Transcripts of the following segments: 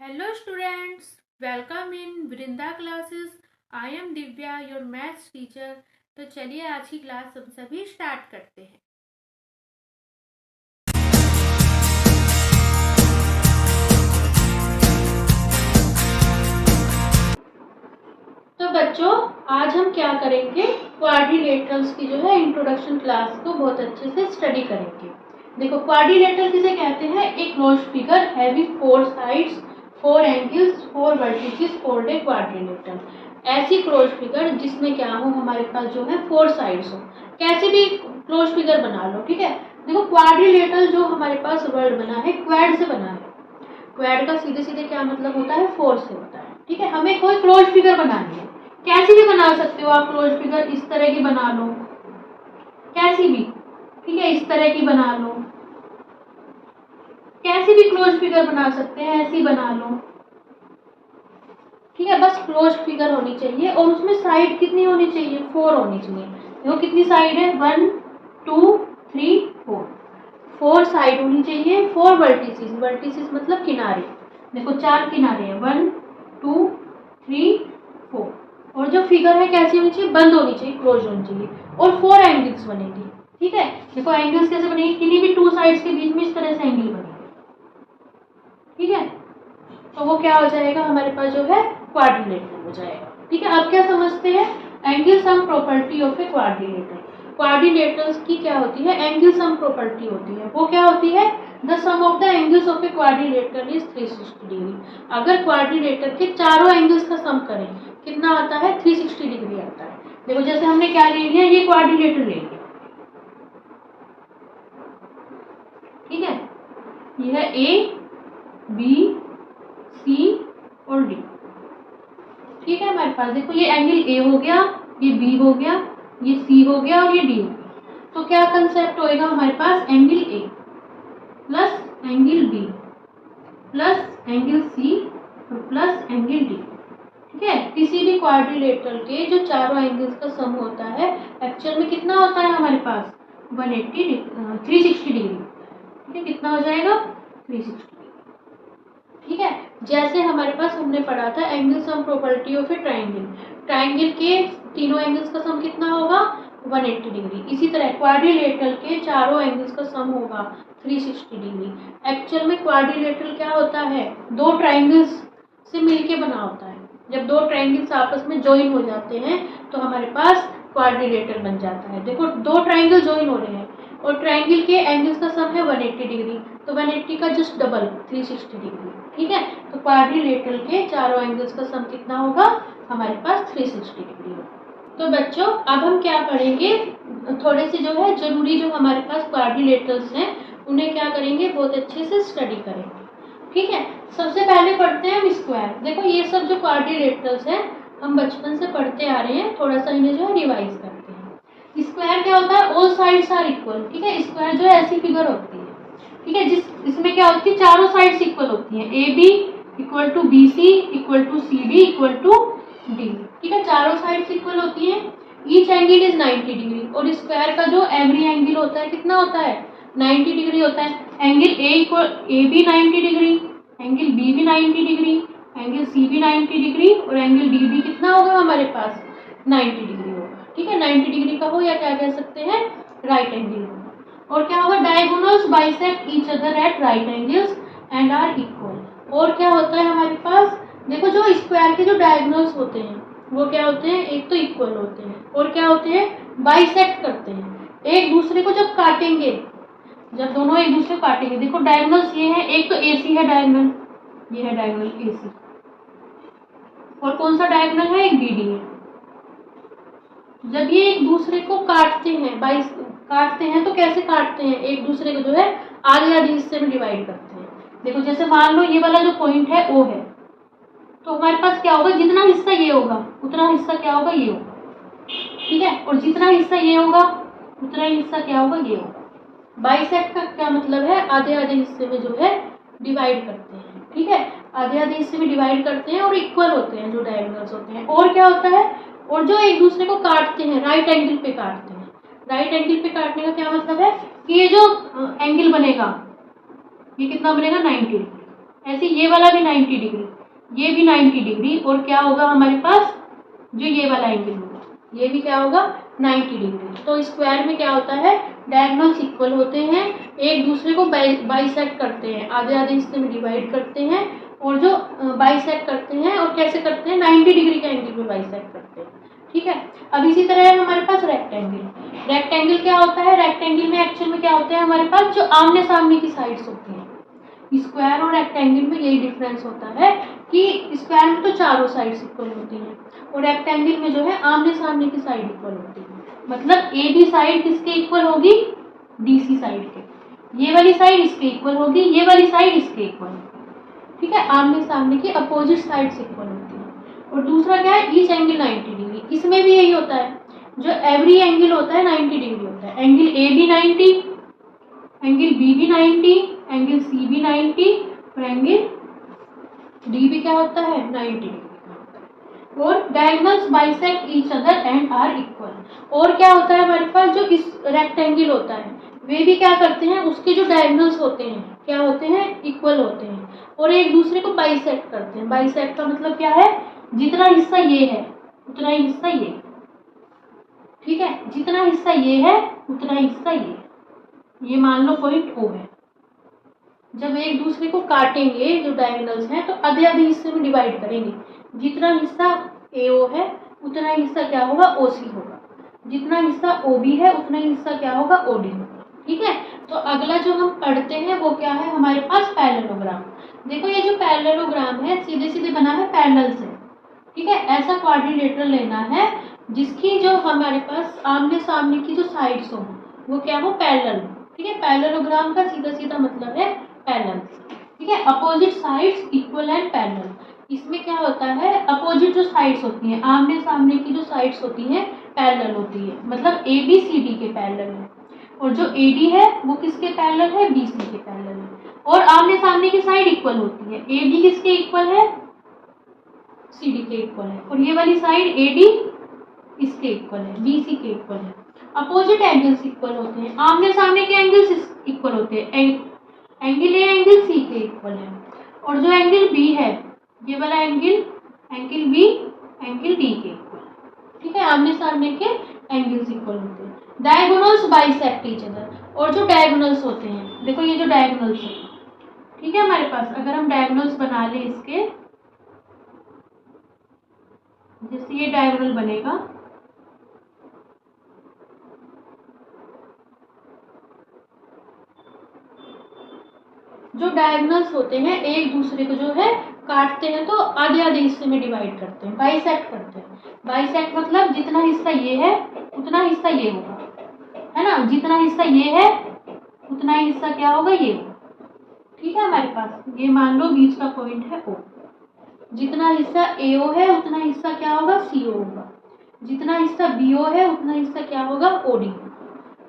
Hello students, welcome in Vrinda classes. I am Divya, your maths teacher. तो चलिए आज की क्लास हम सभी स्टार्ट करते हैं। तो बच्चों आज हम क्या करेंगे, क्वाड्रिलेटरल्स की जो है इंट्रोडक्शन क्लास को बहुत अच्छे से स्टडी करेंगे। देखो क्वाड्रिलेटरल किसे कहते हैं, एक closed figure having 4 sides 4 angles 4 vertices called a quadrilateral. ऐसी क्लोज्ड फिगर जिसमें क्या हो, हमारे पास जो है 4 साइड्स हो। कैसे भी क्लोज्ड फिगर बना लो, ठीक है। देखो क्वाड्रिलेटरल जो हमारे पास वर्ड बना है क्वाड से बना है। क्वाड का सीधे सीधे क्या मतलब होता है, 4 से होता है, ठीक है। हमें कोई क्लोज्ड फिगर बनानी है, कैसी भी बना सकते हो आप क्लोज्ड फिगर, इस तरह की बना लो, कैसी भी, ठीक है, इस तरह की बना लो, कैसी भी क्लोज्ड फिगर बना सकते हैं, ऐसी बना लो, ठीक है। बस क्लोज्ड फिगर होनी चाहिए और उसमें साइड कितनी होनी चाहिए, 4 होनी चाहिए। देखो कितनी साइड है, 1 2 3 4, 4 साइड होनी चाहिए। 4 वर्टिसेस, वर्टिसेस मतलब किनारे। देखो 4 किनारे हैं, 1 2 3 4। और जो फिगर है कैसी होनी चाहिए, बंद होनी चाहिए, क्लोज होनी चाहिए। और 4 एंगल्स बनेगी, ठीक है। देखो एंगल्स कैसे बनेगी, किन्हीं भी 2 साइड्स के बीच में इस तरह से एंगल बनेगी, ठीक है। तो वो क्या हो जाएगा, हमारे पास जो है क्वाड्रिलेटरल हो जाएगा, ठीक है। अब क्या समझते हैं, angle sum property of a quadrilateral. Quadrilaterals की क्या होती है, एंगल सम प्रॉपर्टी होती है। वो क्या होती है, the sum of the angles of a quadrilateral is 360 degree. अगर क्वाड्रिलेटरल के चारों एंगल्स का सम करें कितना आता है, 360 डिग्री आता है। देखो जैसे हमने क्या ले लिया, ये क्वाड्रिलेटरल ले लिया, ठीक है। ये है ए बी सी और डी, ठीक है। हमारे पास देखो ये एंगल ए हो गया, ये बी हो गया, ये सी हो गया और ये डी हो गया। तो क्या कंसेप्ट होएगा हमारे पास, angle A plus angle B plus angle C plus angle D, ठीक है। किसी भी क्वाड्रिलेटरल के जो चारों एंगल्स का सम होता है एक्चुअल में कितना होता है हमारे पास, 360 डिग्री, ठीक है। कितना हो जाएगा, 360, ठीक है। जैसे हमारे पास हमने पढ़ा था angle sum property of a triangle, triangle के तीनों एंगल्स का सम कितना होगा, 180 डिग्री। इसी तरह क्वाड्रिलेटरल के चारों एंगल्स का सम होगा 360 डिग्री। एक्चुअल में क्वाड्रिलेटरल क्या होता है, दो ट्राइंगल्स से मिलके बना होता है। जब दो ट्राइंगल्स आपस में ज्वाइन हो जाते हैं तो हमारे पास क्वाड्रिलेटरल बन जाता है। देखो दो ट्राइंगल ज्वाइन हो रहे हैं और ट्राइंगल के एंगल्स का सम है 180 डिग्री, तो 180 का जस्ट डबल 360 डिग्री, ठीक है। तो क्वाड्रिलेटरल के चारों एंगल्स का सम कितना होगा, हमारे पास 360 डिग्री होगा। तो बच्चों अब हम क्या पढ़ेंगे, थोड़े से जो है जरूरी जो हमारे पास क्वाड्रिलेटरल्स हैं उन्हें क्या करेंगे, बहुत अच्छे से स्टडी करेंगे, ठीक है। सबसे पहले पढ़ते हैं हम स्क्वायर। देखो ये सब जो क्वाड्रिलेटरल्स हैं हम बचपन से पढ़ते आ रहे हैं, थोड़ा सा इन्हें जो है रिवाइज करते हैं। स्क्वायर क्या होता है, ऑल साइड्स आर इक्वल, ठीक है। स्क्वायर जो है ऐसी फिगर होती है, ठीक है, इसमें क्या होती है, चारों साइड्स इक्वल होती हैं, A B equal to B C equal to C D equal to D, ठीक है। चारों साइड्स इक्वल होती हैं, ईच एंगल इज 90 डिग्री। और स्क्वायर का जो एवरी एंगल होता है कितना होता है, 90 डिग्री होता है। Angle A B 90 degree, angle B भी 90 डिग्री, एंगल सी भी 90 डिग्री और एंगल डी भी कितना होगा हमारे पास, 90 डिग्री होगा, ठीक है। 90 डिग्री का हो या क्या कह सकते हैं, राइट एंगल होगा। और क्या होगा, diagonals bisect each other at right angles and are equal. और क्या होता है हमारे पास, देखो जो स्क्वायर के जो डायगोनल्स होते हैं वो क्या होते हैं, एक तो इक्वल होते हैं और क्या होते हैं, बाइसेक्ट करते हैं। एक दूसरे को जब काटेंगे, जब दोनों एक दूसरे को काटेंगे, देखो डायगोनल्स ये है, एक तो एसी है डायगोनल, ये है डायगोनल एसी, और कौन सा डायगोनल है, एक बीडी है। जब ये एक दूसरे को काटते हैं, काटते हैं तो कैसे काटते हैं, एक दूसरे को जो है आधे आधे हिस्से में डिवाइड करते हैं। देखो जैसे मान लो ये वाला जो पॉइंट है ओ है, तो हमारे पास क्या होगा, जितना हिस्सा ये होगा उतना हिस्सा क्या होगा, ये होगा, ठीक है। और जितना हिस्सा ये होगा उतना हिस्सा क्या होगा, ये होगा। बाइसेक्ट का क्या मतलब है, आधे आधे हिस्से में जो है डिवाइड करते हैं, ठीक है। आधे आधे हिस्से में डिवाइड करते हैं और इक्वल होते हैं जो डायगोनल्स होते हैं। और क्या होता है, और जो एक दूसरे को काटते हैं, राइट एंगल पे काटते हैं। राइट एंगल पे काटने का क्या मतलब है कि ये जो एंगल बनेगा ये कितना बनेगा, 90 डिग्री, ऐसे ये वाला भी 90 डिग्री, ये भी 90 डिग्री, और क्या होगा हमारे पास जो ये वाला एंगल होगा, ये भी क्या होगा 90 डिग्री। तो स्क्वायर में क्या होता है, डायगोनल्स इक्वल होते हैं, एक दूसरे को बाइसेक्ट करते हैं, आधे आधे हिस्से में डिवाइड करते हैं, और जो बाइसेक्ट करते हैं, और कैसे करते हैं, 90 डिग्री के एंगल में बाइसेक्ट करते हैं। ठीक है। अब इसी तरह है हमारे पास रेक्टेंगल। रेक्टेंगल क्या होता है, रेक्टेंगल में एक्चुअल में क्या होता है हमारे पास, जो आमने सामने की साइड्स होती हैं। स्क्वायर और रेक्टेंगल में यही डिफरेंस होता है कि स्क्वायर में तो चारों साइड्स इक्वल होती हैं, और रेक्टेंगल में जो है आमने सामने की साइड इक्वल होती है। मतलब ए बी साइड किसके इक्वल होगी, डीसी साइड के। ये वाली साइड इसके इक्वल होगी, ये वाली साइड इसके इक्वल होगी। ठीक है, आमने सामने की अपोजिट साइड्स इक्वल होती है। और दूसरा क्या है, ईच एंगल 90 डिग्री। इसमें भी यही होता है, जो एवरी एंगल होता है 90 डिग्री होता है। एंगल ए भी 90, एंगल बी भी 90, एंगल सी भी 90, और एंगल डी भी क्या होता है 90 डिग्री। और diagonals bisect each other and are equal. और क्या होता है हमारे पास, जो इस रेक्टेंगल होता है वे भी क्या करते हैं, उसके जो डायगोनल्स होते हैं क्या होते हैं, इक्वल होते हैं, और एक दूसरे को बाइसेक्ट करते हैं। बाइसेक्ट का मतलब क्या है, जितना हिस्सा ये है उतना ही हिस्सा ये। ठीक है, जितना हिस्सा ये है उतना हिस्सा ये मान लो पॉइंट O है। जब एक दूसरे को काटेंगे जो डायगोनल्स हैं, तो आधे आधे हिस्से में डिवाइड करेंगे। जितना हिस्सा AO है उतना हिस्सा क्या होगा, OC होगा। जितना हिस्सा OB है उतना हिस्सा क्या होगा, OD होगा। ठीक है। तो अगला जो हम पढ़ते हैं वो क्या है हमारे पास, पैरेललोग्राम। देखो ये जो पैरेललोग्राम है सीधे सीधे बना है पैरेलल से। ठीक है, ऐसा क्वाड्रिलेटरल लेना है जिसकी जो हमारे पास आमने सामने की जो साइड्स हो वो क्या हो, पैरेलल। ठीक है, पैरेललोग्राम का सीधा सीधा मतलब है पैरेलल। ठीक है, opposite sides equal and parallel. इसमें क्या होता है, अपोजिट जो साइड्स होती हैं, आमने सामने की जो साइड्स होती हैं पैरेलल होती है, मतलब ABCD के पैरेलल है। और जो AD है वो किसके पैरेलल है, BC के पैरेलल है। और आमने सामने की साइड इक्वल होती है, AB किसके इक्वल है, CD के इक्वल है, और ये वाली साइड AD इसके इक्वल है, BC के इक्वल है। अपोजिट एंगल्स इक्वल होते हैं, आमने सामने के एंगल्स इक्वल होते हैं, एंगल A एंगल C के इक्वल है। और जो एंगल B है, ये वाला एंगल B एंगल D के इक्वल। ठीक है, आमने सामने के एंगल्स इक्वल होते हैं। Diagonals bisect each other. और जो डायगोनल्स होते हैं, देखो ये जो डायगोनल्स है, ठीक है, हमारे पास अगर हम डायगोनल्स बना लें इसके, जैसे ये डायगोनल बनेगा, जो डायगोनल्स होते हैं एक दूसरे को जो है काटते हैं तो आधे आधे हिस्से में डिवाइड करते हैं, बाइसेक्ट करते हैं। बाइसेक्ट मतलब जितना हिस्सा ये है उतना हिस्सा ये होगा, है ना, जितना हिस्सा ये है उतना हिस्सा क्या होगा, ये होगा। ठीक है, हमारे पास ये मान लो बीच का पॉइंट है O। जितना हिस्सा AO है उतना हिस्सा क्या होगा, CO होगा। जितना हिस्सा BO है उतना हिस्सा क्या होगा, OD।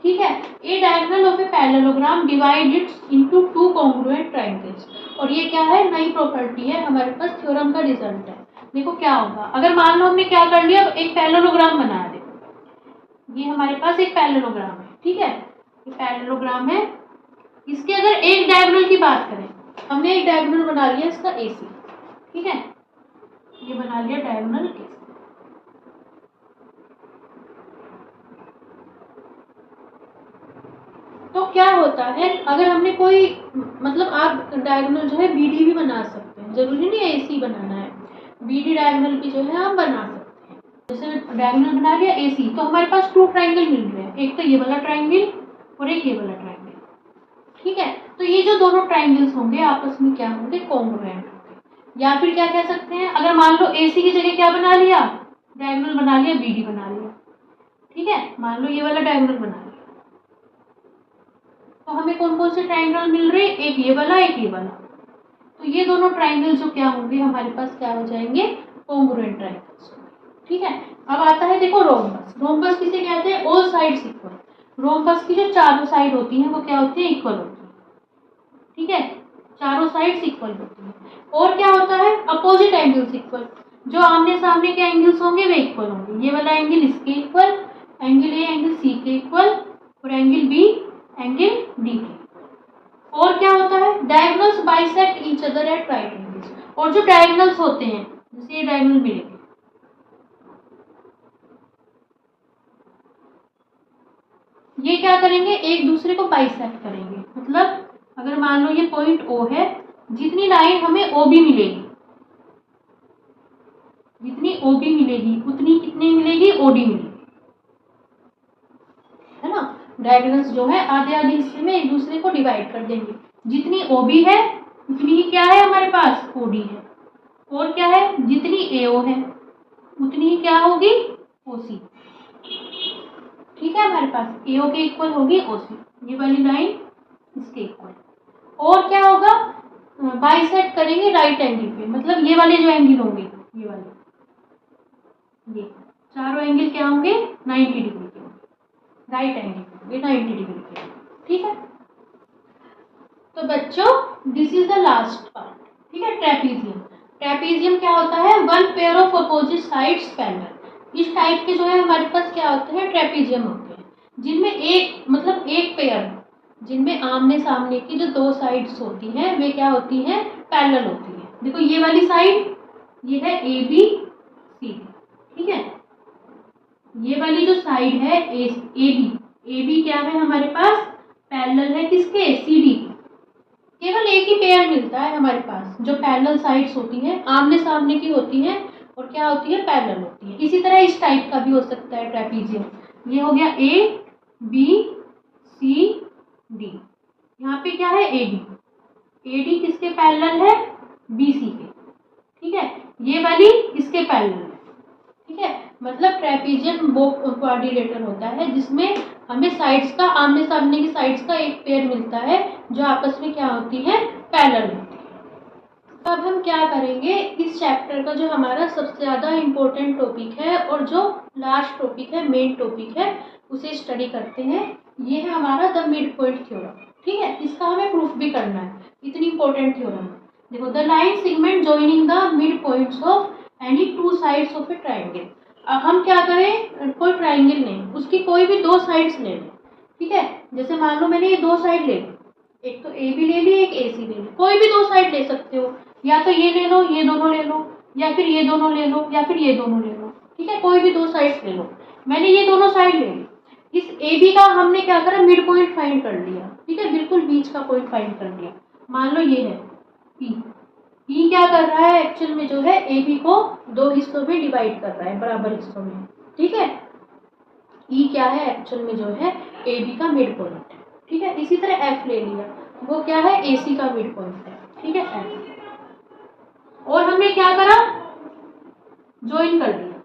ठीक है, a diagonal of a parallelogram divide its into two congruent triangles. और ये क्या है, नई प्रॉपर्टी है, हमारे पास थ्योरम का रिजल्ट है। देखो क्या होगा, अगर मान लो हमने क्या कर लिया, एक पैरेललोग्राम बनाया। देखो ये हमारे पास एक पैरेललोग्राम है। ठीक है, ये पैरेललोग्राम है, इसके अगर एक डायगोनल की बात करें, हमने एक डायगोनल बना लिया इसका AC। ठीक है, ये बना लिया डायगोनल AC। तो क्या होता है, अगर हमने कोई मतलब आप डायगोनल जो है BD भी बना सकते हैं, जरूरी नहीं है AC बनाना है, BD डायगोनल भी जो है आप बना सकते हैं। जैसे डायगोनल बना लिया AC, तो हमारे पास टू ट्रायंगल मिल रहे हैं, एक तो ये वाला ट्रायंगल और एक ये वाला ट्रायंगल। ठीक है, तो ये जो दोनों ट्रायंगल्स होंगे आपस में क्या होंगे, कॉन्ग्रुएंट होंगे। या फिर क्या कह सकते हैं, अगर मान लो AC की जगह क्या बना लिया, डायगोनल बना लिया, BD बना लिया। ठीक है, मान लो ये वाला डायगोनल बना लिया, तो हमें कौन कौन से ट्रायंगल मिल रहे हैं, एक ये वाला एक ये वाला। तो ये दोनों ट्रायंगल जो क्या होंगे हमारे पास क्या हो जाएंगे, कॉन्ग्रुएंट ट्रायंगल्स। ठीक है, अब आता है देखो रोम्बस। रोम्बस किसे कहते हैं, ऑल साइड्स इक्वल। रोम्बस की जो चारों साइड होती हैं वो क्या होती है, इक्वल होती है। ठीक है, चारों साइड्स इक्वल होती है। और क्या होता है, अपोजिट एंगल्स इक्वल। जो आमने सामने के एंगल्स होंगे वे इक्वल होंगे। ये वाला एंगल इसके equal, angle A angle C के इक्वल, और एंगल B एंगल D के। और क्या होता है, diagonals bisect each other at right angles. और जो डायगोनल्स होते हैं, जैसे ये डायगोनल मिलेंगे, ये क्या करेंगे, एक दूसरे को बाइसेक्ट करेंगे। मतलब अगर मान लो ये पॉइंट O है, जितनी लाइन हमें OB मिलेगी, जितनी OB मिलेगी उतनी कितनी मिलेगी, OD मिलेगी, है ना। डायगोनल्स जो है आधे आधे हिस्से में एक दूसरे को डिवाइड कर देंगे। जितनी OB है उतनी ही क्या है हमारे पास, OD है। और क्या है, जितनी AO है उतनी ही क्या होगी, OC। ठीक है, हमारे पास AO के इक्वल होगी OC, ये वाली लाइन इसके इक्वल। और क्या होगा, बाइसेक्ट करेंगे राइट एंगल पे, मतलब ये वाले जो एंगल होंगे, ये वाले, ये चारों एंगल क्या होंगे, 90 डिग्री के होंगे, राइट एंगल ये 90 डिग्री के। ठीक है, तो बच्चों this is the last part. ठीक है, ट्रेपीजियम। ट्रेपीजियम क्या होता है, one pair of opposite sides parallel. इस टाइप के जो है हमारे पास क्या होते हैं, ट्रेपीजियम होते हैं, जिनमें एक मतलब एक पेयर, जिनमें आमने सामने की जो दो साइड्स होती हैं वे क्या होती हैं, पैरेलल होती है। देखो ये वाली साइड, ये है ABC, ठीक है। ये वाली जो साइड है AB क्या है हमारे पास, पैरेलल है किसके, CD के। केवल एक ही पेयर मिलता है हमारे पास जो पैरेलल साइड्स होती हैं, आमने सामने की होती हैं और क्या होती है, पैरेलल होती है। इसी तरह इस टाइप का भी हो सकता है ट्रेपीजियम। ये हो गया ABCD, यहाँ पे क्या है, AD किसके पैरेलल है, BC के। ठीक है, ये वाली इसके पैरेलल है। ठीक है, मतलब ट्रेपीजियम वो क्वाड्रिलेटर होता है जिसमें हमें साइड्स का, आमने सामने की साइड्स का एक पेयर मिलता है जो आपस में क्या होती है, पैरेलल होती है। तो अब हम क्या करेंगे, इस चैप्टर का जो हमारा सबसे ज़्यादा इम्पोर्टेंट टॉपिक है और जो लास्ट टॉपिक है, मेन टॉपिक है, उसे स्टडी करते हैं। ये है हमारा द मिड पॉइंट थ्योरम। ठीक है, इसका हमें प्रूफ भी करना है, इतनी इंपॉर्टेंट थ्योरम। देखो, the line segment joining the mid points of any two sides of a triangle. अब हम क्या करें, कोई ट्राइंगल लें, उसकी कोई भी दो साइड्स ले लें। ठीक है, जैसे मान लो मैंने ये दो साइड ले ली, एक तो AB ले ली, एक AC ले ली, कोई भी दो साइड ले सकते हो, या तो ये ले लो, ये दोनों ले लो, या फिर ये दोनों ले लो, या फिर ये दोनों ले लो। ठीक है, कोई भी दो साइड्स ले लो। मैंने ये दोनों साइड ले ली, इस AB का हमने क्या करा, मिड पॉइंट फाइंड कर लिया। ठीक है, बिल्कुल बीच का पॉइंट फाइंड कर लिया। मान लो ये है P क्या कर रहा है, एक्चुअल में जो है AB को दो हिस्सों में डिवाइड कर रहा है, बराबर हिस्सों में। ठीक है, E क्या है, एक्चुअल में जो है AB का मिड पॉइंट है। ठीक है, इसी तरह F ले लिया, वो क्या है, AC का मिड पॉइंट है। ठीक है, F। और हमने क्या करा, ज्वाइन कर दिया।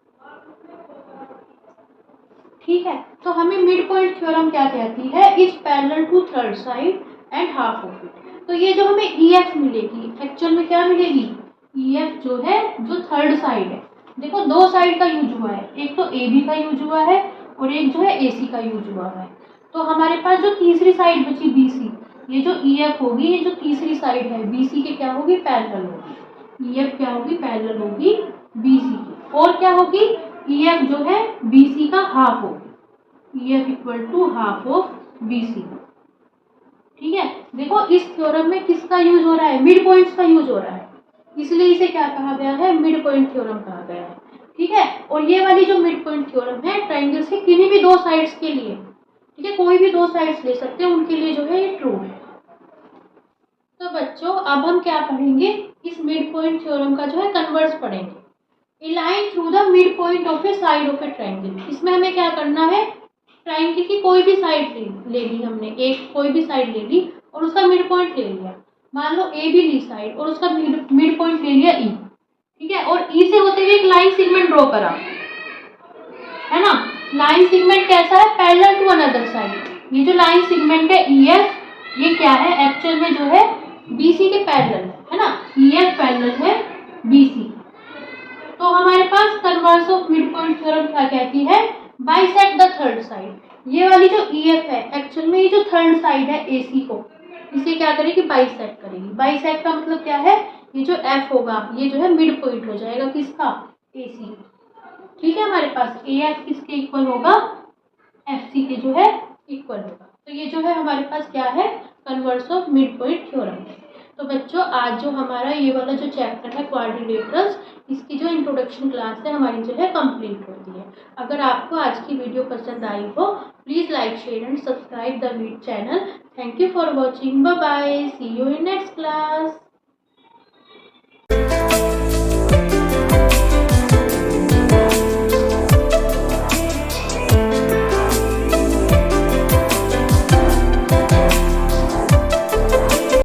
ठीक है, तो हमें मिड पॉइंट थ्योरम क्या कहती है, is parallel to third side and half of it. तो ये जो हमें EF मिलेगी, एक्चुअल में क्या मिलेगी, EF जो है, जो थर्ड साइड है। देखो दो साइड का यूज हुआ है, एक तो AB का यूज हुआ है और एक जो है AC का यूज हुआ है। तो हमारे पास जो तीसरी साइड बची BC, ये जो EF होगी, ये जो तीसरी साइड है BC के क्या होगी, पैरेलल होगी। EF क्या होगी, पैरेलल होगी BC की। और क्या होगी, EF जो है BC का हाफ होगी, EF equal to half of BC। ठीक है, देखो इस थ्योरम में किसका यूज हो रहा है, मिड पॉइंट्स का यूज हो रहा है, इसलिए इसे क्या कहा गया है, मिड पॉइंट थ्योरम कहा गया है। ठीक है, और ये वाली जो मिड पॉइंट थ्योरम है, ट्राइंगल्स के किन्हीं भी दो साइड्स के लिए, ठीक है, कोई भी दो साइड्स ले सकते हैं, उनके लिए जो है ये ट्रू है। तो बच्चों अब हम क्या पढ़ेंगे, इस मिड पॉइंट थ्योरम का जो है कन्वर्स पढ़ेंगे। A line through the mid point of a side of a triangle. इसमें हमें क्या करना है, ट्राइंगल की कोई भी साइड ले ली हमने, एक कोई भी साइड ले ली और उसका मिड पॉइंट ले लिया। मान लो AB ली साइड और उसका मिड पॉइंट ले लिया E। ठीक है, और E से होते हुए एक लाइन सेगमेंट ड्रॉ करा, है ना। लाइन सेगमेंट कैसा है, पैरेलल टू अनदर साइड। ये जो लाइन सेगमेंट है EF, ये क्या है, एक्चुअल में जो है BC के पैरेलल है ना। EF पैरेलल है BC। तो हमारे पास converse of mid point theorem क्या कहती है, बाइसेक्ट द थर्ड साइड। ये वाली जो EF है, एक्चुअल में ये जो थर्ड साइड है AC को, इसे क्या करेगी, बाइसेक्ट करेगी। बाइसेक्ट का मतलब क्या है, ये जो F होगा ये जो है मिड पॉइंट हो जाएगा किसका, AC। ठीक है, हमारे पास AF किसके इक्वल होगा, FC के जो है इक्वल होगा। तो ये जो है हमारे पास क्या है, converse of mid point theorem. तो बच्चों आज जो हमारा ये वाला जो चैप्टर है क्वाड्रिलेटरल्स, इसकी जो इंट्रोडक्शन क्लास है हमारी जो है कंप्लीट होती है। अगर आपको आज की वीडियो पसंद आई हो, please like share and subscribe the channel. Thank you for watching. Bye bye, see you in next class.